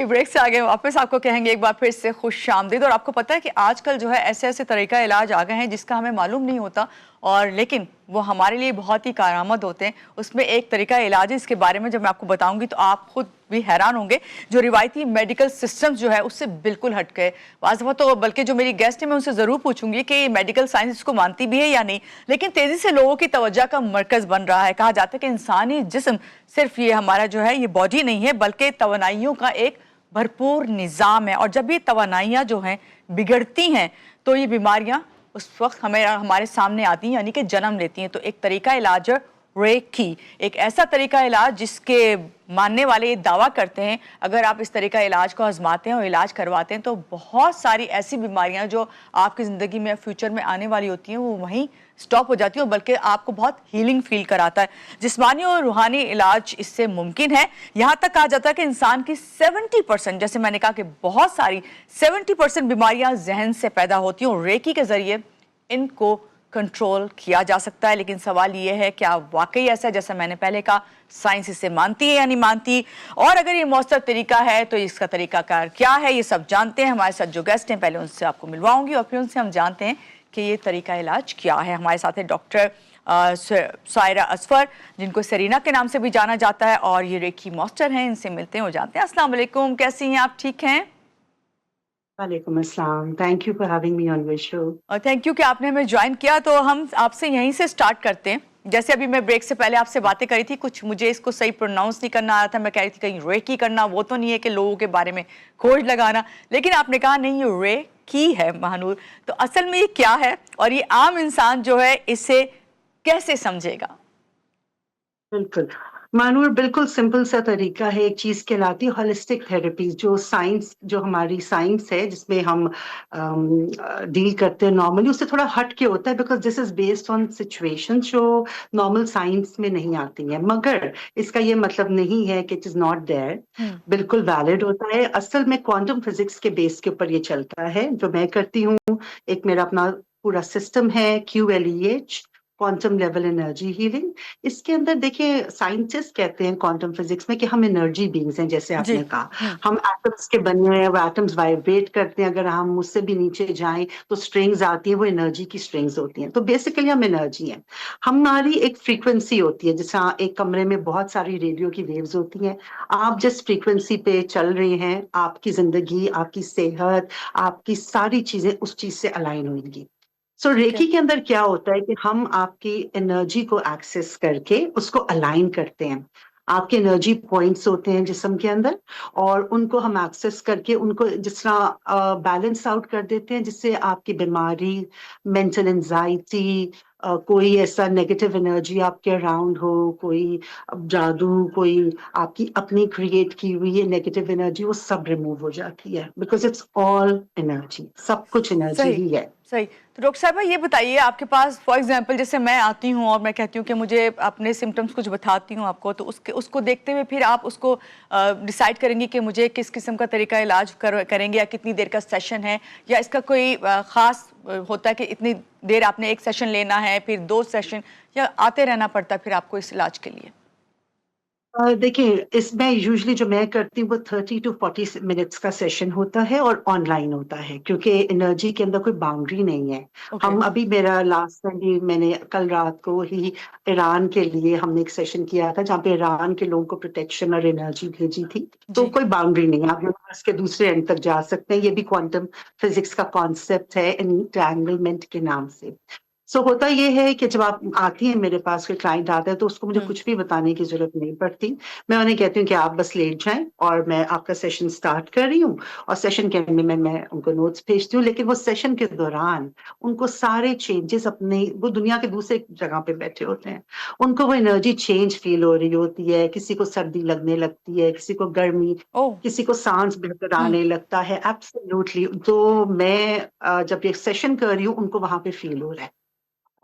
Break से आगे वापस आपको कहेंगे एक बार फिर से खुशामदीद। और आपको पता है कि आजकल जो है ऐसे ऐसे तरीका इलाज आ गए हैं जिसका हमें मालूम नहीं होता, और लेकिन वो हमारे लिए बहुत ही कारआमद होते हैं। उसमें एक तरीका इलाज है, इसके बारे में जब मैं आपको बताऊंगी तो आप खुद भी हैरान होंगे, जो रिवायती मेडिकल सिस्टम जो है उससे बिल्कुल हट गए। वास्तव में तो बल्कि जो मेरी गेस्ट है मैं उनसे ज़रूर पूछूंगी कि मेडिकल साइंस इसको मानती भी है या नहीं, लेकिन तेज़ी से लोगों की तवज्जो का मरकज़ बन रहा है। कहा जाता है कि इंसानी जिस्म सिर्फ ये हमारा जो है ये बॉडी नहीं है, बल्कि तवानाइयों का एक भरपूर निज़ाम है। और जब ये तवानाइयाँ जो हैं बिगड़ती हैं तो ये बीमारियाँ उस वक्त हमें हमारे सामने आती हैं, यानी कि जन्म लेती हैं। तो एक तरीका इलाज है रेकी, एक ऐसा तरीका इलाज जिसके मानने वाले ये दावा करते हैं अगर आप इस तरीका इलाज को आजमाते हैं और इलाज करवाते हैं तो बहुत सारी ऐसी बीमारियां जो आपकी ज़िंदगी में फ्यूचर में आने वाली होती हैं वो वहीं स्टॉप हो जाती है, और बल्कि आपको बहुत हीलिंग फील कराता है। जिस्मानी और रूहानी इलाज इससे मुमकिन है। यहाँ तक कहा जाता है कि इंसान की 70%, जैसे मैंने कहा कि बहुत सारी 70% बीमारियां जहन से पैदा होती हैं और रेकी के जरिए इनको कंट्रोल किया जा सकता है। लेकिन सवाल ये है क्या वाकई ऐसा है? जैसा मैंने पहले कहा, साइंस इसे मानती है या नहीं मानती, और अगर ये मौसर तरीका है तो इसका तरीकाकार क्या है, ये सब जानते हैं। हमारे साथ जो गेस्ट हैं पहले उनसे आपको मिलवाऊंगी और फिर उनसे हम जानते हैं कि ये तरीका इलाज क्या है। हमारे साथ है डॉक्टर सायरा असफर, जिनको सरीना के नाम से भी जाना जाता है, और ये रेकी मास्टर हैं। इनसे मिलते हैं और जानते हैं। अस्सलाम वालेकुम, कैसी हैं आप? ठीक हैं? वालेकुम अस्सलाम। Thank you for having me on your show. और थैंक यू कि आपने हमें ज्वाइन किया। तो हम आपसे यहीं से स्टार्ट करते हैं। जैसे अभी मैं ब्रेक से पहले आपसे बातें करी थी, कुछ मुझे इसको सही प्रोनाउंस नहीं करना आ रहा था। मैं कह रही थी कहीं रेकी करना वो तो नहीं है कि लोगों के बारे में खोज लगाना, लेकिन आपने कहा नहीं ये रेकी है महानूर। तो असल में ये क्या है और ये आम इंसान जो है इसे कैसे समझेगा? बिल्कुल मानूर, बिल्कुल सिंपल सा तरीका है। एक चीज कहलाती है होलिस्टिक थेरेपी, जो साइंस, जो हमारी साइंस है जिसमें हम डील करते हैं नॉर्मली, उससे थोड़ा हट के होता है। Because this is based on situation जो नॉर्मल साइंस में नहीं आती है। मगर इसका ये मतलब नहीं है कि इट इज नॉट देयर, बिल्कुल वैलिड होता है। असल में क्वांटम फिजिक्स के बेस के ऊपर ये चलता है जो मैं करती हूँ। एक मेरा अपना पूरा सिस्टम है, QLEH, quantum level energy healing. इसके अंदर देखिए, साइंटिस्ट कहते हैं क्वांटम फिजिक्स में कि हम एनर्जी बींग्स हैं, जैसे जी। आपने कहा। हम एटम्स के बने हैं, वो एटम्स वाइब्रेट करते हैं। अगर हम उससे भी नीचे जाएं तो स्ट्रिंग्स आती हैं, वो एनर्जी की स्ट्रिंग्स होती हैं। तो बेसिकली हम एनर्जी हैं। हमारी एक फ्रीक्वेंसी होती है, जैसे एक कमरे में बहुत सारी रेडियो की वेव्स होती हैं। आप जिस फ्रीक्वेंसी पे चल रहे हैं, आपकी जिंदगी, आपकी सेहत, आपकी सारी चीजें उस चीज से अलाइन होंगी। सो ठीक है। रेकी के अंदर क्या होता है कि हम आपकी एनर्जी को एक्सेस करके उसको अलाइन करते हैं। आपके एनर्जी पॉइंट्स होते हैं जिस्म के अंदर, और उनको हम एक्सेस करके उनको जिस तरह बैलेंस आउट कर देते हैं, जिससे आपकी बीमारी, मेंटल एंजाइटी, कोई ऐसा नेगेटिव एनर्जी आपके अराउंड हो, कोई जादू, कोई आपकी अपनी क्रिएट की हुई ये नेगेटिव एनर्जी, वो सब रिमूव हो जाती है। बिकॉज इट्स ऑल एनर्जी, सब कुछ एनर्जी सही। ही है। सही। तो डॉक्टर साहबा ये बताइए, आपके पास फॉर एग्जांपल जैसे मैं आती हूँ और मैं कहती हूँ कि मुझे अपने सिम्टम्स कुछ बताती हूँ आपको, तो उसको देखते हुए फिर आप उसको डिसाइड करेंगी कि मुझे किस किस्म का तरीका इलाज करेंगे, या कितनी देर का सेशन है, या इसका कोई ख़ास होता है कि इतनी देर आपने एक सेशन लेना है, फिर 2 सेशन, या आते रहना पड़ता है फिर आपको इस इलाज के लिए? देखिए, इसमें यूजुअली जो मैं करती हूँ वो 30 to 40 मिनट्स का सेशन होता है और ऑनलाइन होता है, क्योंकि एनर्जी के अंदर कोई बाउंड्री नहीं है। ओके। हम अभी, मेरा लास्ट टाइम भी, मैंने कल रात को ही ईरान के लिए हमने एक सेशन किया था जहाँ पे ईरान के लोगों को प्रोटेक्शन और एनर्जी भेजी थी। तो जी। कोई बाउंड्री नहीं है, आप यूनिवर्स के दूसरे एंड तक जा सकते हैं। ये भी क्वांटम फिजिक्स का कॉन्सेप्ट है, एंटेंगलमेंट के नाम से। सो होता ये है कि जब आप आती हैं, मेरे पास कोई क्लाइंट आता है, तो उसको मुझे कुछ भी बताने की जरूरत नहीं पड़ती। मैं उन्हें कहती हूँ कि आप बस लेट जाएं और मैं आपका सेशन स्टार्ट कर रही हूँ, और सेशन के एंड में मैं उनको नोट्स भेजती हूँ। लेकिन वो सेशन के दौरान उनको सारे चेंजेस, अपने, वो दुनिया के दूसरे जगह पे बैठे होते हैं, उनको वो एनर्जी चेंज फील हो रही होती है। किसी को सर्दी लगने लगती है, किसी को गर्मी, ओह। किसी को सांस बेहतर आने लगता है। एब्सोल्युटली। तो मैं जब ये सेशन कर रही हूँ, उनको वहां पे फील हो रहा है।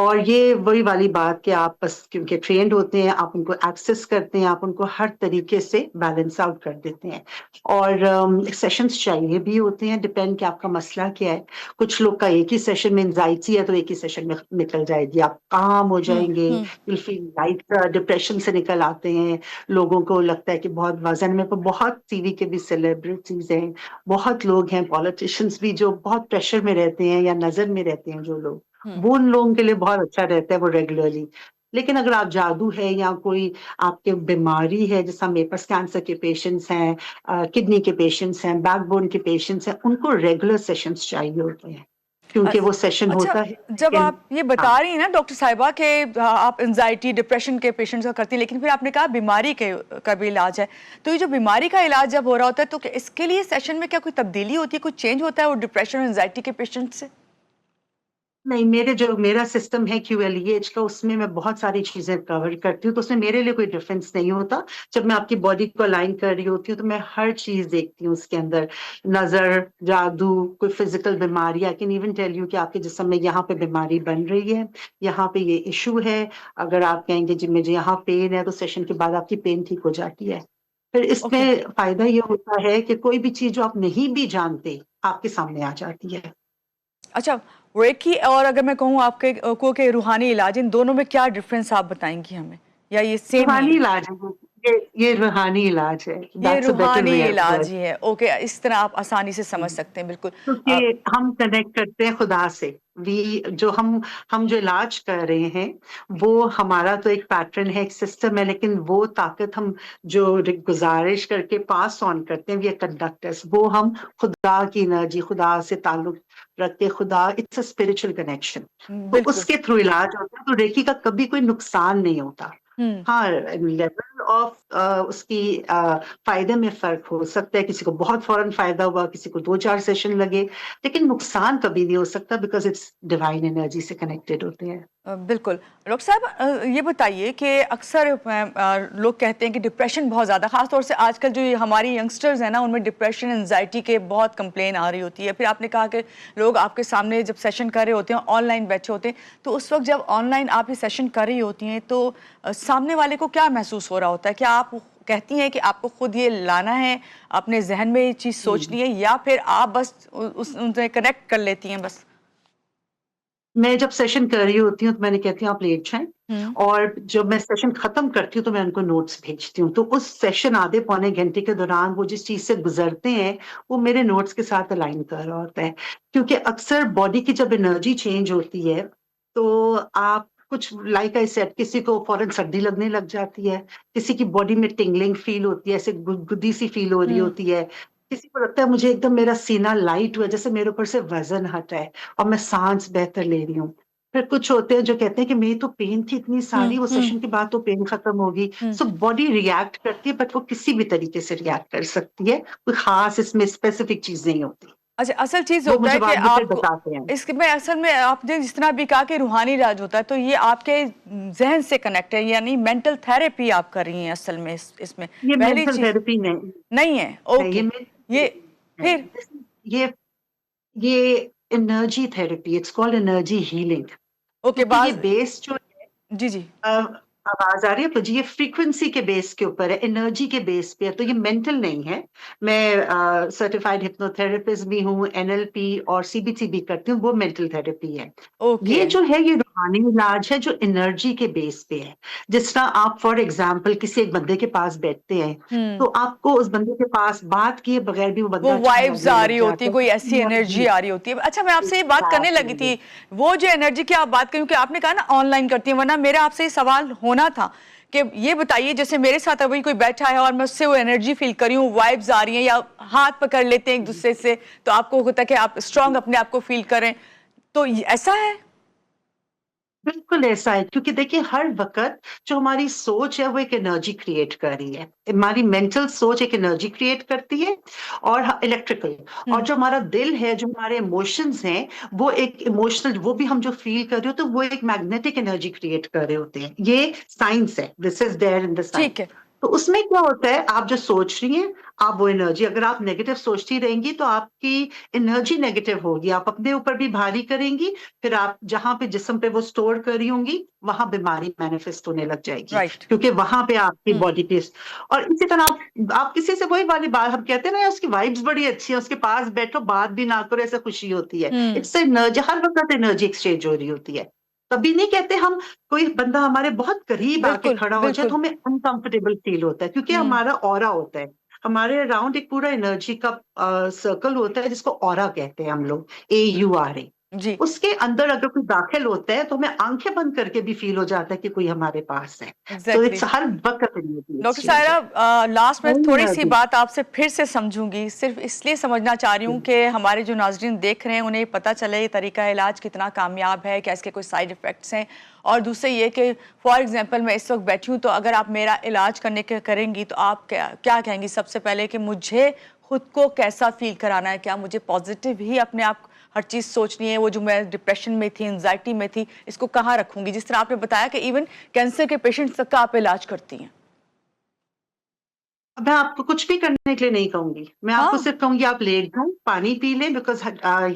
और ये वही वाली बात कि आप बस क्योंकि ट्रेंड होते हैं, आप उनको एक्सेस करते हैं, आप उनको हर तरीके से बैलेंस आउट कर देते हैं। और सेशंस चाहिए भी होते हैं, डिपेंड कि आपका मसला क्या है। कुछ लोग का एक ही सेशन में एंजाइटी है तो एक ही सेशन में निकल जाएगी, आप काम हो जाएंगे, विल फील लाइट, डिप्रेशन से निकल आते हैं। लोगों को लगता है कि बहुत वजन में, पर बहुत टीवी के भी सेलिब्रिटीज हैं, बहुत लोग हैं, पॉलिटिशियंस भी, जो बहुत प्रेशर में रहते हैं या नजर में रहते हैं जो लोग, वो उन लोगों के लिए बहुत अच्छा रहता है वो रेगुलरली। लेकिन अगर आप जादू है या कोई आपके बीमारी है, जैसा मेरे पास कैंसर के पेशेंट्स हैं, किडनी के पेशेंट्स हैं, बैकबोन के पेशेंट्स हैं, उनको रेगुलर सेशंस चाहिए होते हैं क्योंकि वो सेशन अच्छा, होता है। जब लेकिन आप ये बता हाँ, रही हैं ना डॉक्टर साहिबा कि आप एंजाइटी डिप्रेशन के पेशेंट्स का करती हैं, लेकिन फिर आपने कहा बीमारी के का भी इलाज है, तो ये जो बीमारी का इलाज जब हो रहा होता है तो क्या इसके लिए सेशन में क्या कोई तब्दीली होती है, कुछ चेंज होता है वो डिप्रेशन और एंजाइटी के पेशेंट से? नहीं, मेरा सिस्टम है QLEH का, उसमें मैं बहुत सारी चीजें कवर करती हूँ, तो उसमें मेरे लिए कोई डिफरेंस नहीं होता। जब मैं आपकी बॉडी को अलाइन कर रही होती हूँ तो मैं हर चीज देखती हूँ उसके अंदर, नजर, जादू, कोई फिजिकल बीमारी। I can even tell you कि आपके जिस्म में यहाँ पे बीमारी बन रही है, यहाँ पे ये इशू है। अगर आप कहेंगे जी मुझे यहाँ पेन है, तो सेशन के बाद आपकी पेन ठीक हो जाती है। फिर ओके, इसमें फायदा ये होता है कि कोई भी चीज जो आप नहीं भी जानते आपके सामने आ जाती है। अच्छा, रेकी और अगर मैं कहूँ आपके को के रूहानी इलाज, इन दोनों में क्या डिफरेंस आप बताएंगी हमें, या ये सेम ही रूहानी है? इलाज है ये रूहानी इलाज है। ये दैट्स अ बेटर रूहानी वे इलाज वर्ड। ही है, ओके, इस तरह आप आसानी से समझ सकते हैं, बिल्कुल। क्योंकि हम कनेक्ट करते हैं खुदा से। वी जो हम जो इलाज कर रहे हैं वो हमारा तो एक पैटर्न है, एक सिस्टम है, लेकिन वो ताकत हम जो गुजारिश करके पास ऑन करते हैं, वी आर कंडक्टर्स। वो हम खुदा की एनर्जी, खुदा से ताल्लुक रखते, खुदा, इट्स अ स्पिरिचुअल कनेक्शन, तो बिल्कुल। उसके थ्रू इलाज होता है। तो रेकी का कभी कोई नुकसान नहीं होता। हम्म। हाँ, लेवल ऑफ उसकी फायदे में फर्क हो सकता है, किसी को बहुत फौरन फायदा हुआ, किसी को 2-4 सेशन लगे, लेकिन नुकसान कभी नहीं हो सकता, बिकॉज इट्स डिवाइन एनर्जी से कनेक्टेड होते हैं। बिल्कुल। डॉक्टर साहब, ये बताइए कि अक्सर लोग कहते हैं कि डिप्रेशन बहुत ज़्यादा, ख़ास तौर से आजकल जो ये हमारी यंगस्टर्स हैं ना, उनमें डिप्रेशन एंजाइटी के बहुत कंप्लेन आ रही होती है। फिर आपने कहा कि लोग आपके सामने जब सेशन कर रहे होते हैं, ऑनलाइन बैठे होते हैं, तो उस वक्त जब ऑनलाइन आप ये सेशन कर रही होती हैं तो सामने वाले को क्या महसूस हो रहा होता है? क्या आप कहती हैं कि आपको खुद ये लाना है, अपने जहन में ये चीज़ सोचनी है, या फिर आप बस उनसे कनेक्ट कर लेती हैं बस? मैं जब सेशन कर रही होती हूँ तो मैंने कहती हूँ आप लेट जाएं, हम्म। और जब मैं सेशन खत्म करती हूँ तो मैं उनको नोट्स भेजती हूँ। तो उस सेशन आधे पौने घंटे के दौरान वो जिस चीज से गुजरते हैं वो मेरे नोट्स के साथ अलाइन कर रहा होता है। क्योंकि अक्सर बॉडी की जब एनर्जी चेंज होती है तो आप कुछ, लाइक आई सेड, किसी को फौरन सर्दी लगने लग जाती है, किसी की बॉडी में टिंगलिंग फील होती है, ऐसे गुदगुदी सी फील हो रही हम्म। होती है, किसी को लगता है मुझे एकदम मेरा सीना लाइट हुआ, जैसे मेरे ऊपर से वजन हटा है और मैं सांस बेहतर ले रही हूँ। फिर कुछ होते हैं जो कहते हैं कि मेरी तो पेन थी इतनी सारी, वो हम्म। सेशन के बाद तो पेन खत्म होगी। हम्म। सो बॉडी रिएक्ट करती है, बट वो किसी भी तरीके से रिएक्ट कर सकती है, कोई खास इसमें स्पेसिफिक चीज नहीं होती। अच्छा, असल चीज वो होता मुझे है कि बाद में फिर आपको बताते हैं। इसमें असल में आपने जिस तरह भी कहा कि रूहानी इलाज होता है, तो ये आपके जहन से कनेक्ट है, यानी मेंटल थेरेपी आप कर रही हैं असल में इसमें ये पहली मेंटल चीज थेरेपी नहीं नहीं है, है, ये ओके। मेंटल ये थेरेपी है। फिर ये ये energy therapy, it's called energy healing. Okay, क्योंकि ये बाज बेस जो, जी जी। अ, आवाज आ रही है तो जी, ये फ्रीक्वेंसी के बेस के ऊपर है, एनर्जी के बेस पे है, तो ये मेंटल नहीं है। मैं सर्टिफाइड हिप्नोथेरेपिस्ट भी हूँ, NLP और CBT भी करती हूँ, वो मेंटल थेरेपी है। ओके। ये जो है ये रूहानी इलाज है जो एनर्जी के बेस पे है। जिस तरह आप फॉर एग्जाम्पल किसी एक बंदे के पास बैठते हैं, तो आपको उस बंदे के पास बात किए बगैर भी वो वो बंदा अच्छा वाइब्स लगने आ लग रही होती जाता है, है, कोई ऐसी एनर्जी एनर्जी। आ रही होती है। अच्छा, मैं आपसे ये बात करने लगी थी, वो जो एनर्जी की आप बात करें, क्योंकि आपने कहा ना ऑनलाइन करती है, वरना मेरा आपसे ये सवाल होना था कि ये बताइए, जैसे मेरे साथ अभी कोई बैठा है और मैं उससे वो एनर्जी फील कर रही हूँ, वाइब्स आ रही हैं, या हाथ पकड़ लेते हैं एक दूसरे से, तो आपको होता है कि आप स्ट्रांग अपने आप को फील करें, तो ऐसा है? बिल्कुल ऐसा है, क्योंकि देखिए हर वक्त जो हमारी सोच है वो एक एनर्जी क्रिएट कर रही है। हमारी मेंटल सोच एक एनर्जी क्रिएट करती है, और इलेक्ट्रिकल, और हम्म। जो हमारा दिल है, जो हमारे इमोशंस हैं, वो एक इमोशनल, वो भी हम जो फील कर रहे हो तो वो एक मैग्नेटिक एनर्जी क्रिएट कर रहे होते हैं। ये साइंस है, this is there in the ठीक साइंस। है। तो उसमें क्या होता है, आप जो सोच रही हैं, आप वो एनर्जी, अगर आप नेगेटिव सोचती रहेंगी तो आपकी एनर्जी नेगेटिव होगी, आप अपने ऊपर भी भारी करेंगी, फिर आप जहां पे जिस्म पे वो स्टोर कर रही होंगी वहां बीमारी मैनिफेस्ट होने लग जाएगी, राइट। क्योंकि वहां पे आपकी हम्म। बॉडी पे। और इसी तरह आप किसी से वही वाली बात, हम कहते हैं ना उसकी वाइब्स बड़ी अच्छी है, उसके पास बैठो बात भी ना करो, ऐसे खुशी होती है। हम्म। इट्स एनर्जी, हर वक्त एनर्जी एक्सचेंज हो रही होती है। कभी नहीं कहते हम, कोई बंदा हमारे बहुत करीब आके बिल्कुल खड़ा हो जाए बिल्कुल। तो हमें अनकंफर्टेबल फील होता है, क्योंकि हम्म। हमारा ऑरा होता है, हमारे अराउंड एक पूरा एनर्जी का सर्कल होता है जिसको ऑरा कहते हैं हम लोग, AURA। जी। उसके अंदर अगर कोई दाखिल होता है तो हमें आंखें बंद करके भी फील हो जाता है कि कोई हमारे पास है। तो एग्जैक्टली इट्स हर वक्त एनर्जी डॉक्टर एक्सचेंज है। सायरा, लास्ट में थोड़ी सी एनर्जी। बात आपसे फिर से समझूंगी, सिर्फ इसलिए समझना चाह रही हूँ कि हमारे जो नाजरीन देख रहे हैं उन्हें पता चले ये तरीका इलाज कितना कामयाब है, क्या इसके कोई साइड इफ़ेक्ट्स हैं। और दूसरे ये कि फॉर एग्जांपल मैं इस वक्त बैठी हूँ, तो अगर आप मेरा इलाज करने के करेंगी तो आप क्या क्या कहेंगी सबसे पहले कि मुझे खुद को कैसा फील कराना है, क्या मुझे पॉजिटिव ही अपने आप हर चीज़ सोचनी है, वो जो मैं डिप्रेशन में थी, एंजाइटी में थी, इसको कहाँ रखूंगी, जिस तरह आपने बताया कि इवन कैंसर के पेशेंट्स तक का आप इलाज करती हैं। मैं आपको कुछ भी करने के लिए नहीं कहूंगी, मैं आपको हाँ। सिर्फ कहूंगी आप लेट जाओ, पानी पी लें, बिकॉज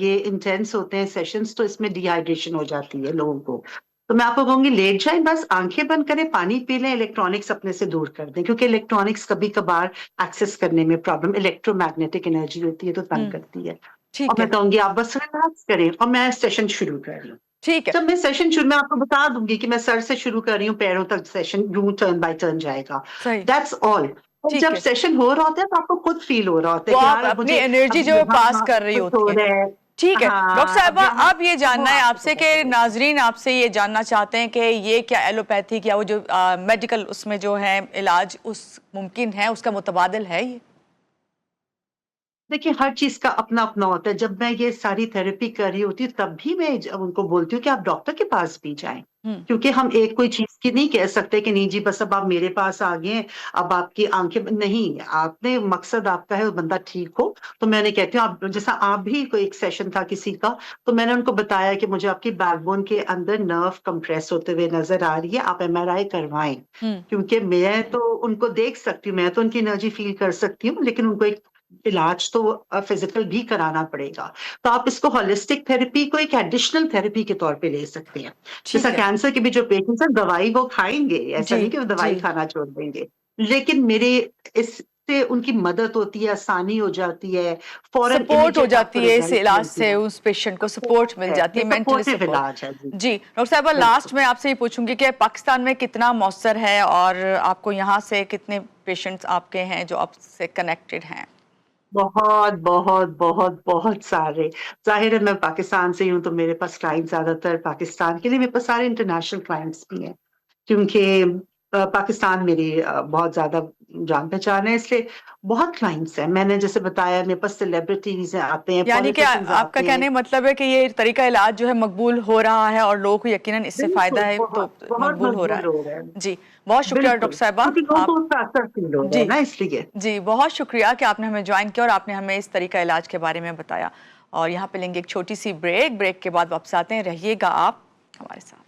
ये इंटेंस होते हैं सेशंस, तो इसमें डिहाइड्रेशन हो जाती है लोगों को। तो मैं आपको कहूंगी लेट जाएं, बस आंखें बंद करें, पानी पी लें, इलेक्ट्रॉनिक्स अपने से दूर कर दें, क्योंकि इलेक्ट्रॉनिक्स कभी कभार एक्सेस करने में प्रॉब्लम, इलेक्ट्रोमैग्नेटिक एनर्जी होती है तो तंग हम्म। करती है। और ठीक मैं है। कहूंगी आप बस रिलैक्स करें, और मैं सेशन शुरू कर रही हूँ। ठीक है। जब मैं सेशन शुरू, मैं आपको बता दूंगी कि मैं सर से शुरू कर रही हूँ, पैरों तक सेशन यूं टर्न बाय टर्न जाएगा। सही। That's all. और ठीक जब है। सेशन हो रहा होता है तो आपको खुद फील हो रहा होता है वो कि आप यार अब अपनी मुझे, एनर्जी अब जो है पास यहाँ कर रही कुछ हो होती है। रहा है। ठीक है डॉक्टर हाँ, अब साहबा, यहाँ अब ये वो जानना है आपको आपसे पता कि चलेगा। नाजरीन आपसे ये जानना चाहते हैं कि ये क्या एलोपैथिक या वो जो मेडिकल उसमें जो है इलाज उस मुमकिन है, उसका मुतबादिल है ये? देखिए, हर चीज का अपना अपना होता है। जब मैं ये सारी थेरेपी कर रही होती हूँ तब भी मैं उनको बोलती हूँ कि आप डॉक्टर के पास भी जाएं, हम्म। क्योंकि हम एक कोई चीज की नहीं कह सकते कि नहीं जी बस अब आप मेरे पास आ गए हैं, अब आपकी आंखें नहीं, आपने मकसद आपका है वो बंदा ठीक हो। तो मैंने कहती हूँ, आप जैसा आप भी, कोई एक सेशन था किसी का, तो मैंने उनको बताया कि मुझे आपकी बैकबोन के अंदर नर्व कंप्रेस होते हुए नजर आ रही है, आप MRI करवाएं। हम्म। क्योंकि मैं तो उनको देख सकती हूँ, मैं तो उनकी एनर्जी फील कर सकती हूँ, लेकिन उनको एक इलाज तो फिजिकल भी कराना पड़ेगा। तो आप इसको होलिस्टिक थेरेपी को एक एडिशनल थेरेपी के तौर पे ले सकते हैं। जैसा ठीक है। कैंसर के भी जो पेशेंट्स हैं दवाई वो खाएंगे, ऐसा जी। नहीं कि वो जी। दवाई खाना छोड़ देंगे, लेकिन मेरे इससे उनकी मदद होती है, आसानी हो जाती है, फौरन सपोर्ट हो इमीडिएट आपको जाती है इस रिजल्ट इलाज मिलती से, है। उस पेशेंट को सपोर्ट सपोर्ट मिल है, जाती ये है, मेंटली सपोर्टिव सपोर्ट। इलाज है जी। जी डॉक्टर साहबा, लास्ट बिल्कुल। में आपसे ये पूछूंगी कि पाकिस्तान में कितना मौसर है और आपको यहाँ से कितने पेशेंट्स आपके हैं जो आपसे कनेक्टेड हैं? बहुत बहुत बहुत बहुत सारे। जाहिर है मैं पाकिस्तान से ही हूँ तो मेरे पास क्लाइंट ज्यादातर पाकिस्तान के लिए, मेरे पास सारे इंटरनेशनल क्लाइंट्स भी हैं, क्योंकि पाकिस्तान मेरी बहुत ज्यादा जान पहचान है, इसलिए बहुत क्लाइंट्स हैं। मैंने जैसे बताया, मेरे पास सेलिब्रिटीज आते हैं, यानी कि पॉलिटिशियंस आपका आते हैं। कहने का मतलब है कि ये तरीका इलाज जो है मकबूल हो रहा है और लोगों को यकीनन इससे फायदा बिल्कुल, है, तो बहुत बहुत मकबूल हो रहा मकबूल है। हो रहा है। जी। बहुत शुक्रिया बिल्कुल, डॉक्टर साहबा। क्योंकि लोगों आप। को उसका असर फील हो रहा है जी। ना, इसलिए। जी बहुत शुक्रिया कि आपने हमें ज्वाइन किया और आपने हमें इस तरीका इलाज के बारे में बताया। और यहाँ पे लेंगे एक छोटी सी ब्रेक, ब्रेक के बाद वापस आते हैं, रहिएगा आप हमारे साथ।